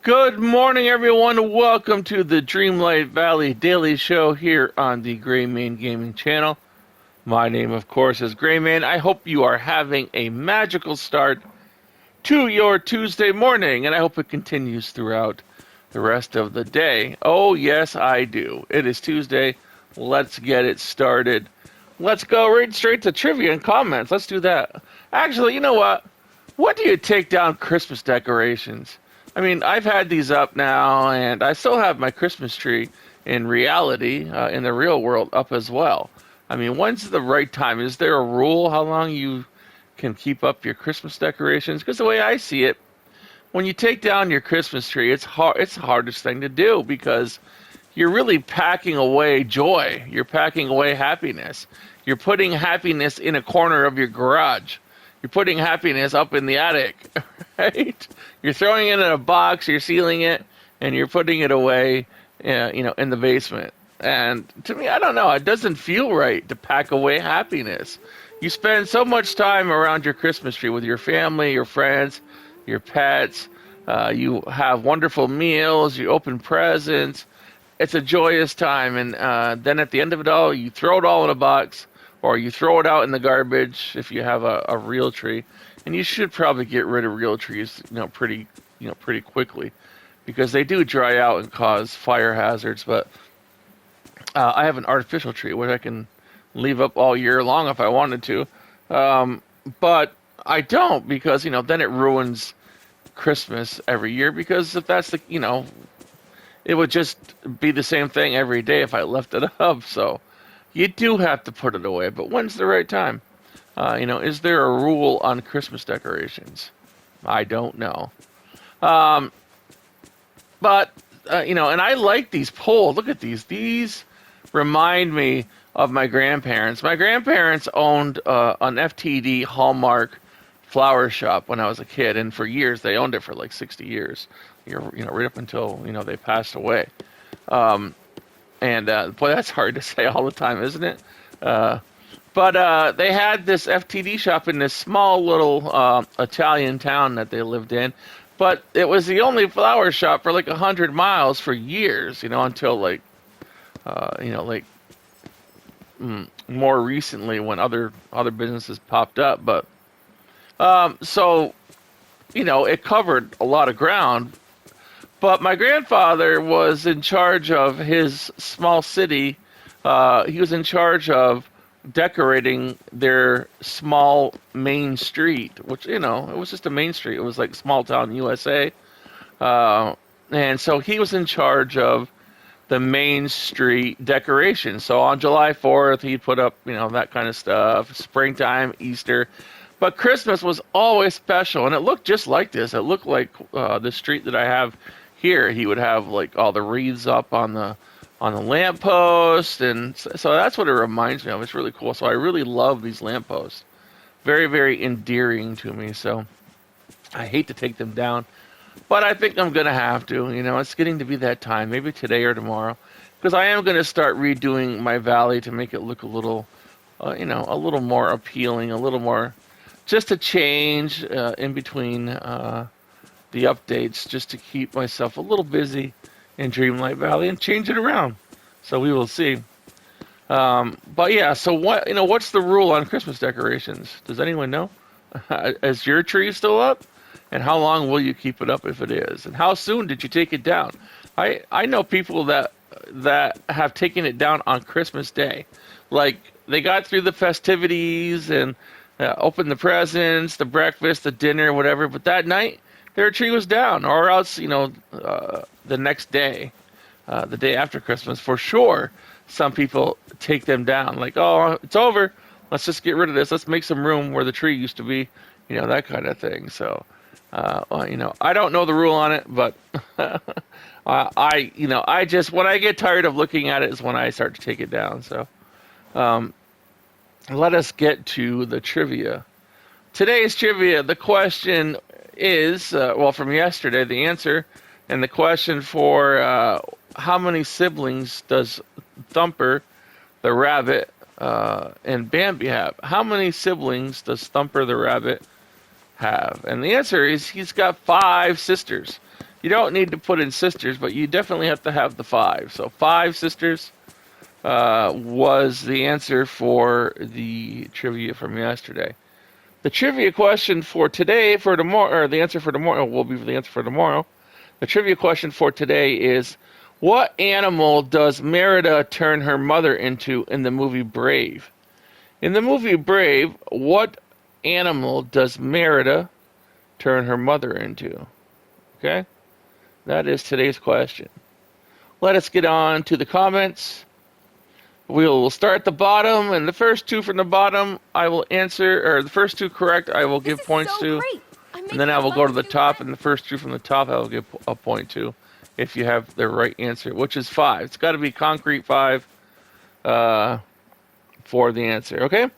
Good morning, everyone. Welcome to the Dreamlight Valley Daily Show here on the Grayman Gaming Channel. My name, of course, is Grayman. I hope you are having a magical start to your Tuesday morning, and I hope it continues throughout the rest of the day. Oh, yes, I do. It is Tuesday. Let's get it started. Let's go right straight to trivia and comments. Let's do that. Actually, you know what? What do you take down Christmas decorations? I mean, I've had these up now, and I still have my Christmas tree in reality, in the real world, up as well. I mean, when's the right time? Is there a rule how long you can keep up your Christmas decorations? Because the way I see it, when you take down your Christmas tree, it's hard. It's the hardest thing to do because you're really packing away joy. You're packing away happiness. You're putting happiness in a corner of your garage. You're putting happiness up in the attic, right? You're throwing it in a box, you're sealing it, and you're putting it away, in the basement. And to me, I don't know, it doesn't feel right to pack away happiness. You spend so much time around your Christmas tree with your family, your friends, your pets. You have wonderful meals, you open presents. It's a joyous time, and then at the end of it all, you throw it all in a box, or you throw it out in the garbage if you have a real tree. And you should probably get rid of real trees, pretty quickly, because they do dry out and cause fire hazards. But I have an artificial tree which I can leave up all year long if I wanted to, but I don't because then it ruins Christmas every year. Because if that's it would just be the same thing every day if I left it up. So you do have to put it away, but when's the right time? Is there a rule on Christmas decorations? I don't know. But and I like these poles. Look at these. These remind me of my grandparents. My grandparents owned an FTD Hallmark flower shop when I was a kid, and for years they owned it for like 60 years. Right up until they passed away. And boy, that's hard to say all the time, isn't it? But they had this FTD shop in this small little Italian town that they lived in. But it was the only flower shop for like 100 miles for years, until more recently when other businesses popped up. But so it covered a lot of ground. But my grandfather was in charge of his small city. He was in charge of decorating their small main street, which, it was just a main street. It was like small town USA. And so he was in charge of the main street decoration. So on July 4th, he'd put up, that kind of stuff, springtime, Easter. But Christmas was always special, and it looked just like this. It looked like the street that I have here. He would have like all the wreaths up on the lamppost, and so that's what it reminds me of. It's really cool. So I really love these lampposts. Very, very endearing to me. So I hate to take them down, but I think I'm gonna have to. It's getting to be that time. Maybe today or tomorrow, because I am gonna start redoing my valley to make it look a little, a little more appealing, a little more, just a change in between. The updates, just to keep myself a little busy in Dreamlight Valley and change it around. So we will see. But yeah, so what's the rule on Christmas decorations? Does anyone know? Is your tree still up? And how long will you keep it up if it is? And how soon did you take it down? I know people that have taken it down on Christmas Day. Like, they got through the festivities and opened the presents, the breakfast, the dinner, whatever, but that night, their tree was down, or else, the next day, the day after Christmas, for sure, some people take them down. Like, oh, it's over. Let's just get rid of this. Let's make some room where the tree used to be, that kind of thing. So, I don't know the rule on it, but I just, when I get tired of looking at it is when I start to take it down. So, let us get to the trivia. Today's trivia, the question is, from yesterday, the answer, and the question for how many siblings does Thumper the rabbit and Bambi have? How many siblings does Thumper the rabbit have? And the answer is he's got 5 sisters. You don't need to put in sisters, but you definitely have to have the 5. So 5 sisters was the answer for the trivia from yesterday. The trivia question for today, for tomorrow, or the answer for tomorrow will be the answer for tomorrow. The trivia question for today is, what animal does Merida turn her mother into in the movie Brave? In the movie Brave, what animal does Merida turn her mother into? Okay? That is today's question. Let us get on to the comments. We'll start at the bottom, and the first 2 from the bottom I will answer, or the first 2 correct I will give points to. And then I will go to the top, and the first 2 from the top I will give a point to if you have the right answer, which is 5. It's got to be concrete 5 for the answer, okay?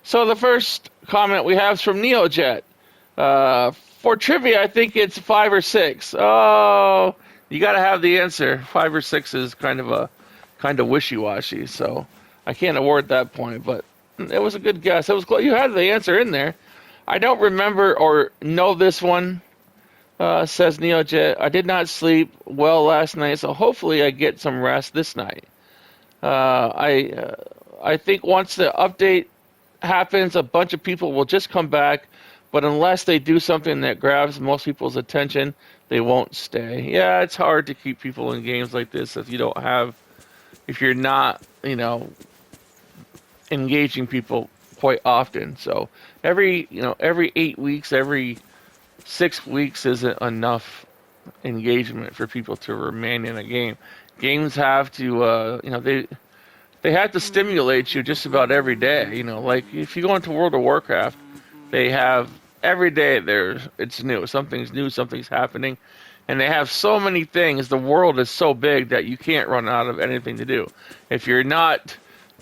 So the first comment we have is from NeoJet. For trivia, I think it's 5 or 6. Oh, you got to have the answer. 5 or 6 is kind of wishy-washy, so I can't award that point, but it was a good guess. It was close. You had the answer in there. I don't remember or know this one, says NeoJet. I did not sleep well last night, so hopefully I get some rest this night. I think once the update happens, a bunch of people will just come back, but unless they do something that grabs most people's attention, they won't stay. Yeah, it's hard to keep people in games like this if you're not, engaging people quite often. So every 8 weeks, every 6 weeks isn't enough engagement for people to remain in a game. Games have to, they have to stimulate you just about every day. Like if you go into World of Warcraft, they have every day it's new. Something's new, something's happening. And they have so many things. The world is so big that you can't run out of anything to do. If you're not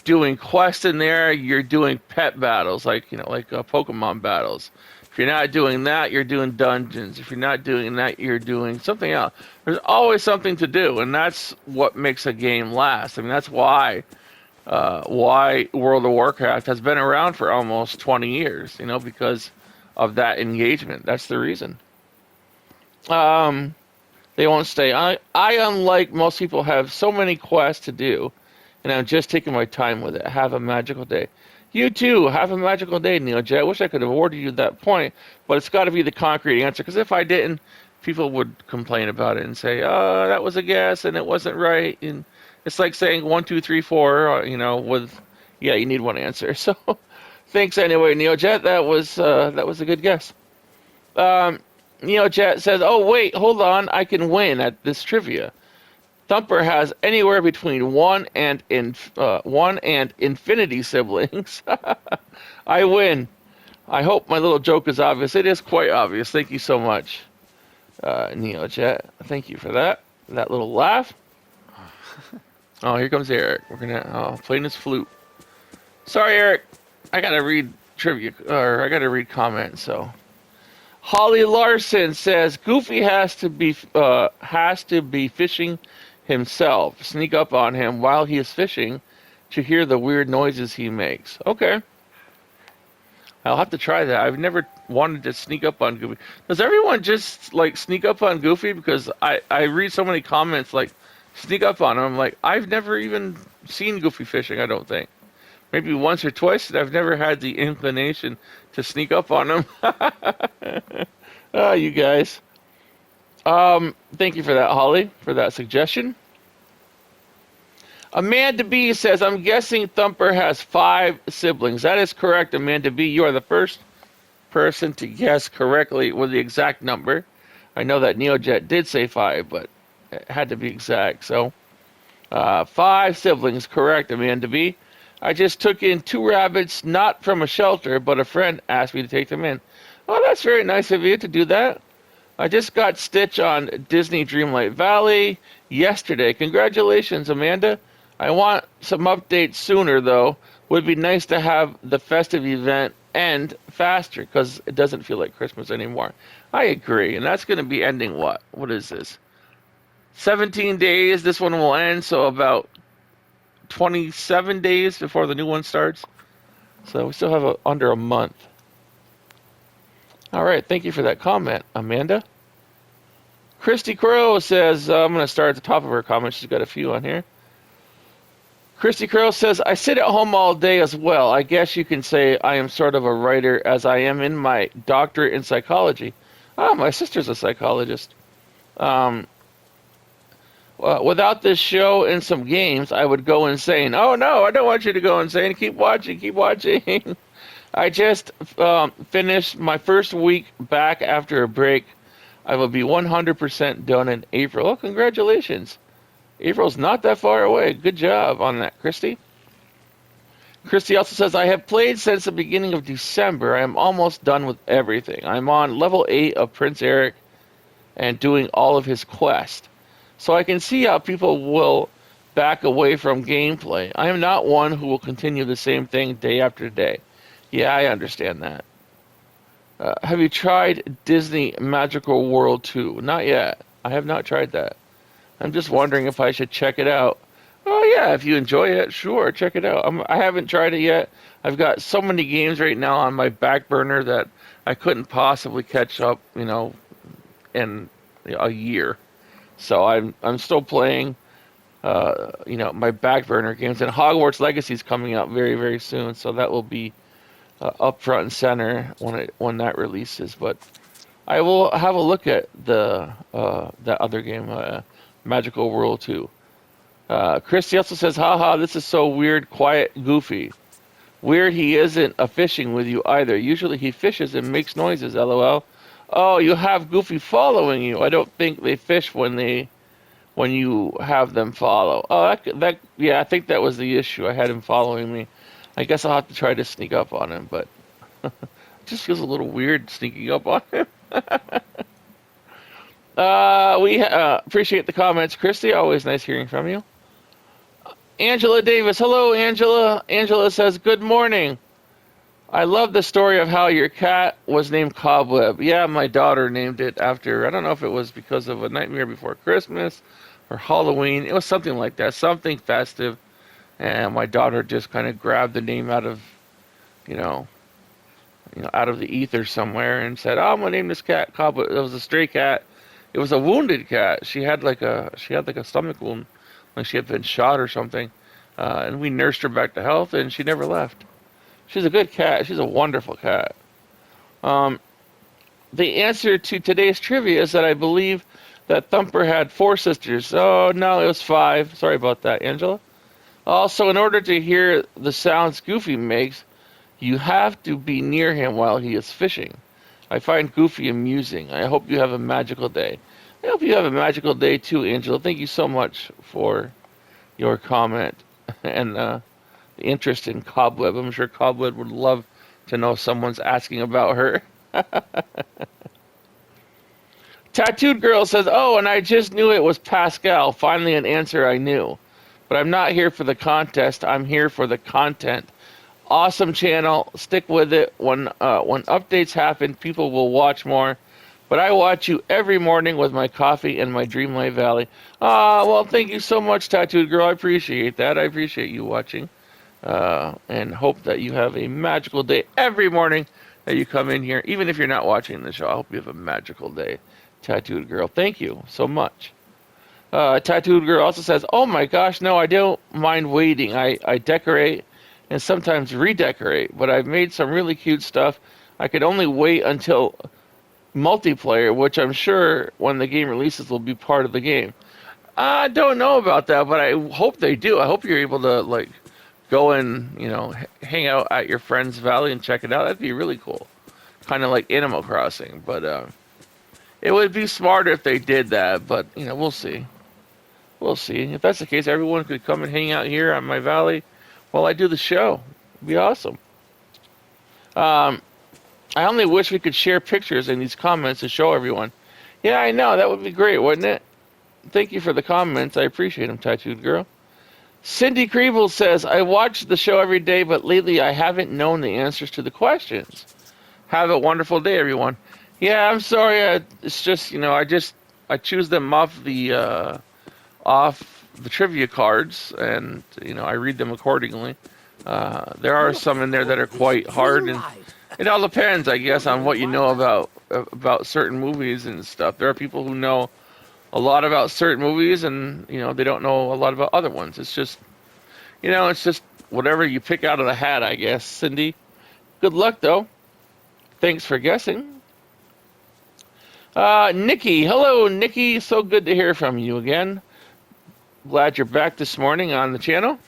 doing quests in there, you're doing pet battles, like Pokemon battles. If you're not doing that, you're doing dungeons. If you're not doing that, you're doing something else. There's always something to do, and that's what makes a game last. I mean, that's why World of Warcraft has been around for almost 20 years, because of that engagement. That's the reason. They won't stay. I, unlike most people, have so many quests to do, and I'm just taking my time with it. Have a magical day. You too, have a magical day, NeoJet. I wish I could have awarded you that point, but it's got to be the concrete answer, because if I didn't, people would complain about it and say, oh, that was a guess, and it wasn't right. And it's like saying 1, 2, 3, 4, you need one answer. So thanks anyway, NeoJet. That was a good guess. NeoJet says, oh, wait, hold on. I can win at this trivia. Thumper has anywhere between 1 and infinity siblings. I win. I hope my little joke is obvious. It is quite obvious. Thank you so much, NeoJet. Thank you for that little laugh. Oh, here comes Eric. Playing his flute. Sorry, Eric. I gotta read trivia, or I gotta read comments. So, Holly Larson says Goofy has to be fishing himself. Sneak up on him while he is fishing to hear the weird noises he makes. Okay. I'll have to try that. I've never wanted to sneak up on Goofy. Does everyone just sneak up on Goofy? Because I read so many comments sneak up on him. I'm like, I've never even seen Goofy fishing, I don't think. Maybe once or twice, and I've never had the inclination to sneak up on him. Oh, you guys. Thank you for that, Holly, for that suggestion. Amanda B says, I'm guessing Thumper has 5 siblings. That is correct, Amanda B. You are the first person to guess correctly with the exact number. I know that NeoJet did say 5, but it had to be exact. So, 5 siblings, correct, Amanda B. I just took in 2 rabbits, not from a shelter, but a friend asked me to take them in. Oh, that's very nice of you to do that. I just got Stitch on Disney Dreamlight Valley yesterday. Congratulations, Amanda. I want some updates sooner, though. Would be nice to have the festive event end faster, because it doesn't feel like Christmas anymore. I agree, and that's going to be ending what? What is this? 17 days this one will end, so about 27 days before the new one starts. So we still have under a month. All right, thank you for that comment, Amanda. Christy Crow says, I'm going to start at the top of her comment. She's got a few on here. Christy Crow says, I sit at home all day as well. I guess you can say I am sort of a writer as I am in my doctorate in psychology. Oh, my sister's a psychologist. Without this show and some games, I would go insane. Oh, no, I don't want you to go insane. Keep watching, keep watching. I just finished my first week back after a break. I will be 100% done in April. Oh, congratulations. April's not that far away. Good job on that, Christy. Christy also says, I have played since the beginning of December. I am almost done with everything. I'm on level 8 of Prince Eric and doing all of his quests. So I can see how people will back away from gameplay. I am not one who will continue the same thing day after day. Yeah, I understand that. Have you tried Disney Magical World 2? Not yet. I have not tried that. I'm just wondering if I should check it out. Oh yeah, if you enjoy it, sure, check it out. I haven't tried it yet. I've got so many games right now on my back burner that I couldn't possibly catch up, in a year. So I'm still playing, my back burner games. And Hogwarts Legacy is coming out very, very soon, so that will be up front and center when that releases. But I will have a look at that other game, Magical World 2. Christy also says, haha, this is so weird, quiet, goofy. Weird he isn't fishing with you either. Usually he fishes and makes noises, lol. Oh, you have Goofy following you. I don't think they fish when you have them follow. Oh, yeah, I think that was the issue. I had him following me. I guess I'll have to try to sneak up on him, but it just feels a little weird sneaking up on him. We appreciate the comments, Christy. Always nice hearing from you. Angela Davis. Hello, Angela. Angela says, good morning. I love the story of how your cat was named Cobweb. Yeah, my daughter named it after, I don't know if it was because of A Nightmare Before Christmas or Halloween. It was something like that, something festive. And my daughter just kind of grabbed the name out of, out of the ether somewhere and said, "Oh, I'm gonna name this cat Cobweb." It was a stray cat. It was a wounded cat. She had like a stomach wound, like she had been shot or something. And we nursed her back to health, and she never left. She's a good cat. She's a wonderful cat. The answer to today's trivia is that I believe that Thumper had 4 sisters. Oh, no, it was 5. Sorry about that, Angela. Also, in order to hear the sounds Goofy makes, you have to be near him while he is fishing. I find Goofy amusing. I hope you have a magical day. I hope you have a magical day too, Angela. Thank you so much for your comment and the interest in Cobweb. I'm sure Cobweb would love to know someone's asking about her. Tattooed Girl says, oh, and I just knew it was Pascal. Finally an answer I knew. But I'm not here for the contest. I'm here for the content. Awesome channel. Stick with it. When updates happen, people will watch more. But I watch you every morning with my coffee and my Dreamlight Valley. Well, thank you so much, Tattooed Girl. I appreciate that. I appreciate you watching. And hope that you have a magical day every morning that you come in here. Even if you're not watching the show, I hope you have a magical day, Tattooed Girl. Thank you so much. Tattooed Girl also says, oh my gosh, no, I don't mind waiting. I decorate and sometimes redecorate, but I've made some really cute stuff. I could only wait until multiplayer, which I'm sure when the game releases will be part of the game. I don't know about that, but I hope they do. I hope you're able to go and hang out at your friend's valley and check it out. That'd be really cool, kind of like Animal Crossing. But it would be smarter if they did that. But we'll see. We'll see. If that's the case, everyone could come and hang out here on my valley while I do the show. It'd be awesome. I only wish we could share pictures in these comments to show everyone. Yeah, I know. That would be great, wouldn't it? Thank you for the comments. I appreciate them, Tattooed Girl. Cindy Kriebel says, I watch the show every day, but lately I haven't known the answers to the questions. Have a wonderful day, everyone. Yeah, I'm sorry. It's just, I choose them off the trivia cards, and, I read them accordingly. There are some in there that are quite hard, and it all depends, I guess, on what you know about certain movies and stuff. There are people who know a lot about certain movies, and they don't know a lot about other ones. It's just it's just whatever you pick out of the hat, I guess. Cindy, good luck though. Thanks for guessing. Nikki, hello, Nikki. So good to hear from you again. Glad you're back this morning on the channel.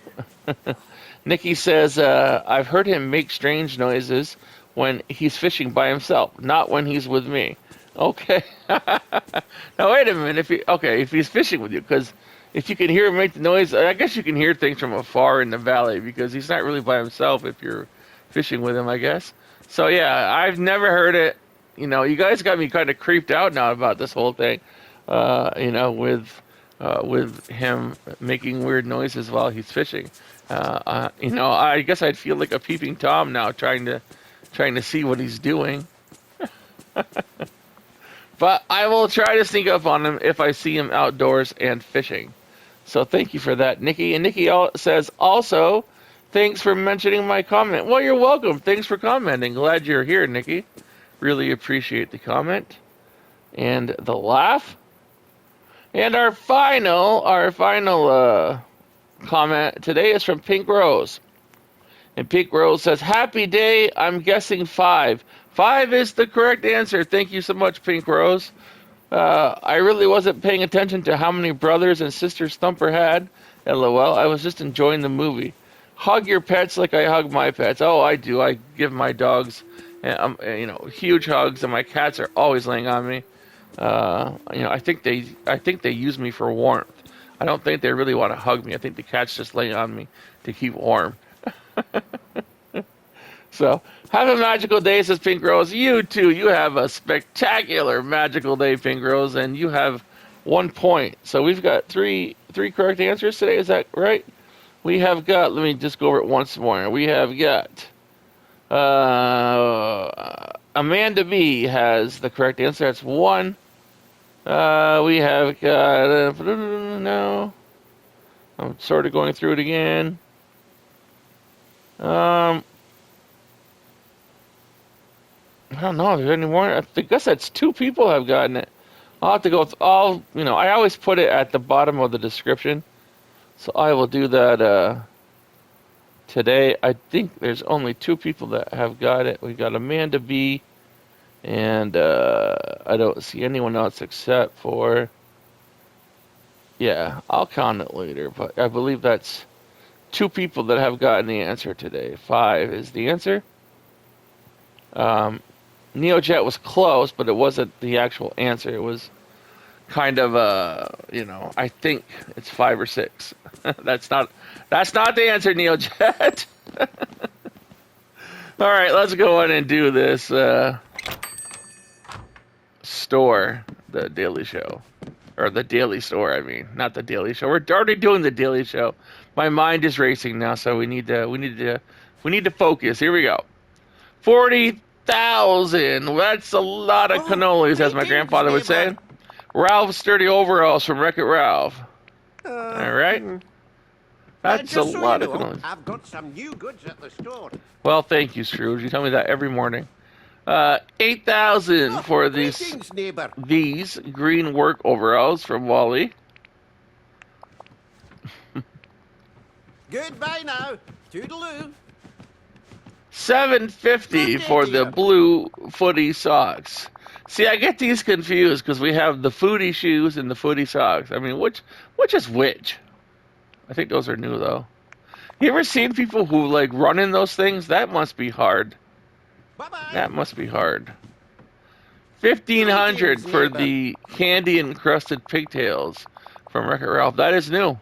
Nikki says, I've heard him make strange noises when he's fishing by himself, not when he's with me. Okay. Now, wait a minute. If he's fishing with you, because if you can hear him make the noise, I guess you can hear things from afar in the valley, because he's not really by himself if you're fishing with him, I guess. So, yeah, I've never heard it. You guys got me kind of creeped out now about this whole thing, with him making weird noises while he's fishing. I guess I'd feel like a peeping Tom now, trying to see what he's doing. But I will try to sneak up on him if I see him outdoors and fishing. So thank you for that, Nikki. And Nikki says also, thanks for mentioning my comment. Well, you're welcome. Thanks for commenting. Glad you're here, Nikki. Really appreciate the comment and the laugh. And our final comment today is from Pink Rose. And Pink Rose says, happy day, I'm guessing 5. 5 is the correct answer. Thank you so much, Pink Rose. I really wasn't paying attention to how many brothers and sisters Thumper had. LOL. I was just enjoying the movie. Hug your pets like I hug my pets. Oh, I do. I give my dogs, huge hugs, and my cats are always laying on me. I think they use me for warmth. I don't think they really want to hug me. I think the cats just lay on me to keep warm. So, have a magical day, says Pink Rose. You too. You have a spectacular magical day, Pink Rose, and you have 1 point. So we've got three correct answers today. Is that right? We have got. Let me just go over it once more. We have got. Amanda B has the correct answer. That's 1. We have got. No. I'm sort of going through it again. I don't know if there's any more. I guess that's 2 people have gotten it. I'll have to go with all, I always put it at the bottom of the description. So I will do that today. I think there's only 2 people that have got it. We got Amanda B. And I don't see anyone else except for... Yeah, I'll count it later. But I believe that's 2 people that have gotten the answer today. 5 is the answer. NeoJet was close, but it wasn't the actual answer. It was kind of I think it's 5 or 6. That's not the answer, NeoJet. All right, let's go on and do this store, the Daily Show, or the Daily Store. I mean, not the Daily Show. We're already doing the Daily Show. My mind is racing now, so we need to focus. Here we go. 40,000. That's a lot of cannolis, as my grandfather would say. Ralph's sturdy overalls from Wreck-It Ralph. All right. That's a lot of cannolis. I've got some new goods at the store. Well, thank you, Scrooge. You tell me that every morning. 8,000 for these green work overalls from Wally. Goodbye now. Toodaloo. 750 for the blue footy socks. See, I get these confused because we have the footy shoes and the footy socks. I mean, which is which? I think those are new though. You ever seen people who like run in those things? That must be hard. Bye-bye. That must be hard. 1,500 for the candy encrusted pigtails from Wreck-It Ralph. That is new.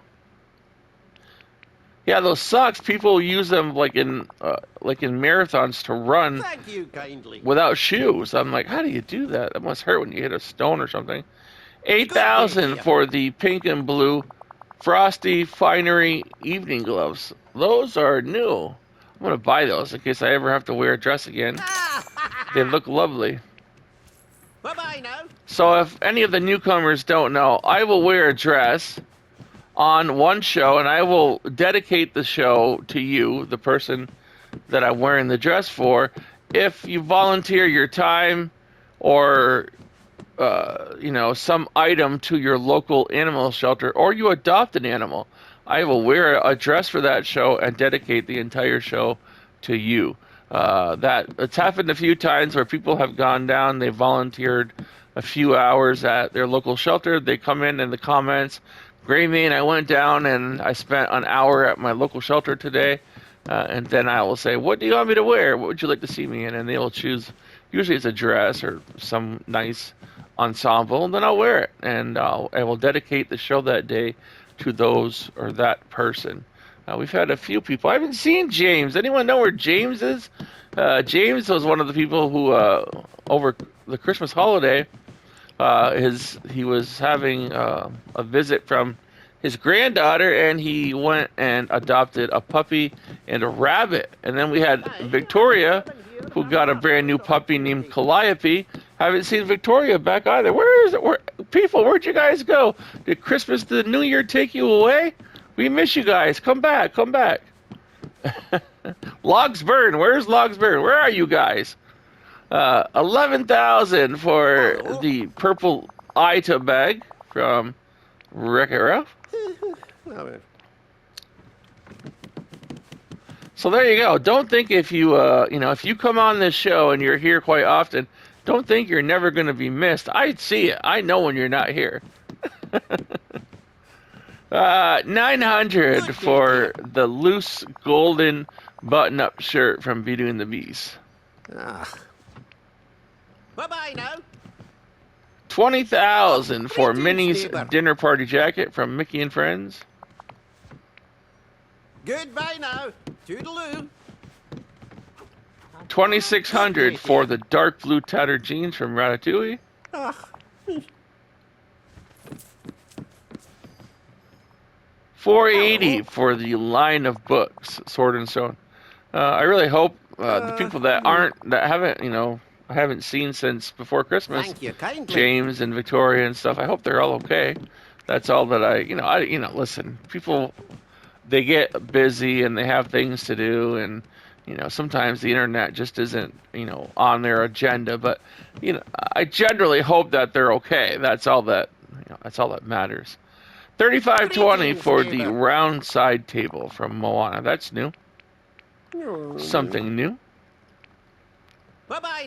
Yeah, those socks, people use them like in marathons to run. Thank you kindly. Without shoes. I'm like, how do you do that? That must hurt when you hit a stone or something. 8,000 for the pink and blue Frosty Finery evening gloves. Those are new. I'm going to buy those in case I ever have to wear a dress again. They look lovely. Bye-bye now. So if any of the newcomers don't know, I will wear a dress on one show, and I will dedicate the show to you, the person that I'm wearing the dress for, if you volunteer your time or some item to your local animal shelter, or you adopt an animal, I will wear a dress for that show and dedicate the entire show to you. That it's happened a few times where people have gone down, they volunteered a few hours at their local shelter. They come in the comments, Gray Man, I went down and I spent an hour at my local shelter today. And then I will say, what do you want me to wear? What would you like to see me in? And they will choose, usually it's a dress or some nice ensemble, and then I'll wear it. And I will dedicate the show that day to those or that person. We've had a few people. I haven't seen James. Anyone know where James is? James was one of the people who, over the Christmas holiday, he was having a visit from his granddaughter, and he went and adopted a puppy and a rabbit. And then we had Victoria, who got a brand new puppy named Calliope. Haven't seen Victoria back either. Where is it? Where'd you guys go? Did Christmas, the New Year take you away? We miss you guys. Come back. Logs Burn. Where's Logs Burn? Where are you guys? 11,000 for the purple Ita bag from Wreck-It Ralph. So there you go. Don't think if you come on this show and you're here quite often, don't think you're never going to be missed. I see it. I know when you're not here. 900 for the loose golden button-up shirt from Beauty and the Beast. Bye-bye now. 20,000 for Greetings, Minnie's neighbor. dinner party jacket from Mickey and Friends. Goodbye now. Toodaloo. 2,600 for the dark blue tattered jeans from Ratatouille. Ah, 480 for the line of books, Sword and Stone. I really hope the people that haven't seen since before Christmas, thank you kindly. James and Victoria and stuff, I hope they're all okay. That's all that listen, people, they get busy and they have things to do, and sometimes the internet just isn't on their agenda, but I generally hope that they're okay. That's all that matters. 35.20 for the round side table from Moana. That's new. Something new. Bye-bye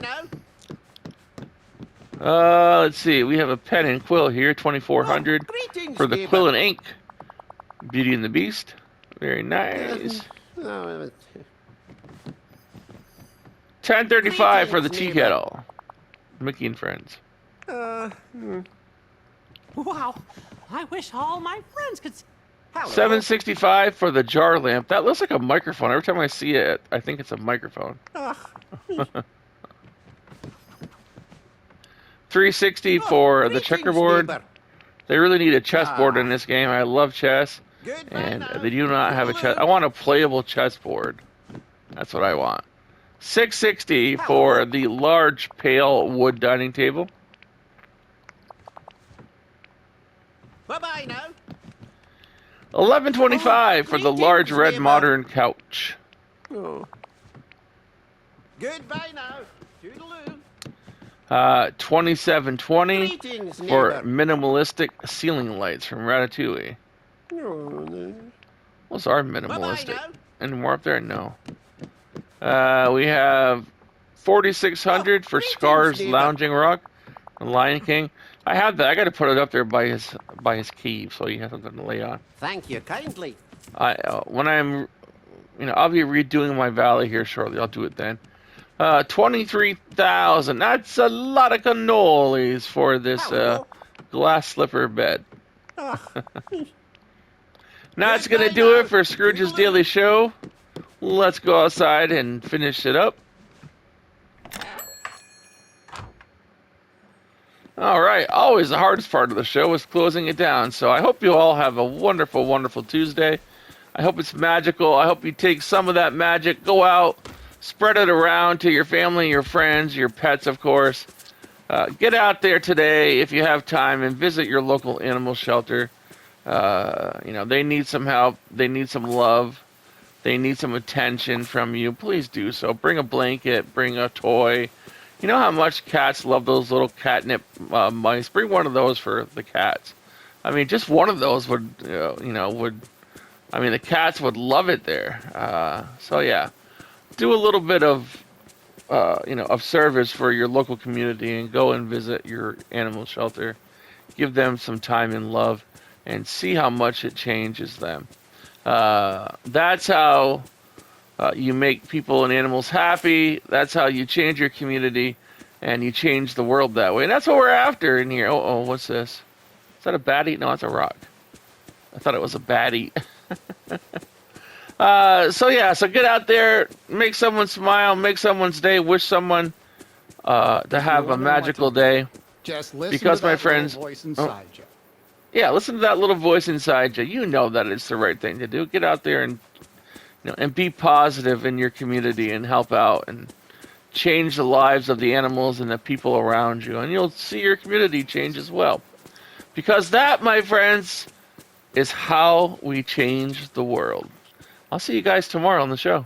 now. Let's see. We have a pen and quill here. 2,400 Greetings, for the neighbor. quill and ink. Beauty and the Beast. Very nice. 10.35 for the tea Greetings, neighbor. kettle. Mickey and Friends. Wow, I wish all my friends could see. Hello. 7.65 for the jar lamp. That looks like a microphone. Every time I see it, I think it's a microphone. 360 for the Greetings, checkerboard. neighbor. They really need a chessboard in this game. I love chess, Goodbye and now. they do not have a chess. I want a playable chessboard. That's what I want. 660 for the large pale wood dining table. Bye-bye now. 11.25 for the large Greetings, red neighbor. modern couch. Goodbye now. Toodaloo. 27.20 Greetings, for neighbor. minimalistic ceiling lights from Ratatouille. Those are Bye-bye minimalistic. now. Any more up there? No. We have 4,600 for greetings, Scar's neighbor. Lounging Rock, the Lion King. I have that. I got to put it up there by his key, so you have something to lay on. Thank you kindly. When I'm, I'll be redoing my valley here shortly. I'll do it then. 23,000. That's a lot of cannolis for this Hello. glass slipper bed. Ah, That's going to do it for Scrooge's Daily Show. Let's go outside and finish it up. All right. Always the hardest part of the show is closing it down. So I hope you all have a wonderful, wonderful Tuesday. I hope it's magical. I hope you take some of that magic, go out, spread it around to your family, your friends, your pets, of course. Get out there today if you have time and visit your local animal shelter. They need some help. They need some love. They need some attention from you. Please do so. Bring a blanket, bring a toy, You know how much cats love those little catnip mice? Bring one of those for the cats. I mean, just one of those would, would. I mean, the cats would love it there. So yeah, do a little bit of, of service for your local community and go and visit your animal shelter. Give them some time and love, and see how much it changes them. That's how you make people and animals happy. That's how you change your community, and you change the world that way. And that's what we're after in here. Oh, what's this? Is that a baddie? No, it's a rock. I thought it was a baddie. So get out there, make someone smile, make someone's day, wish someone to have a magical day. Just listen Because, to my that friends, little voice inside you. Yeah, listen to that little voice inside you. You know that it's the right thing to do. Get out there and and be positive in your community and help out and change the lives of the animals and the people around you, and you'll see your community change as well. Because that, my friends, is how we change the world. I'll see you guys tomorrow on the show.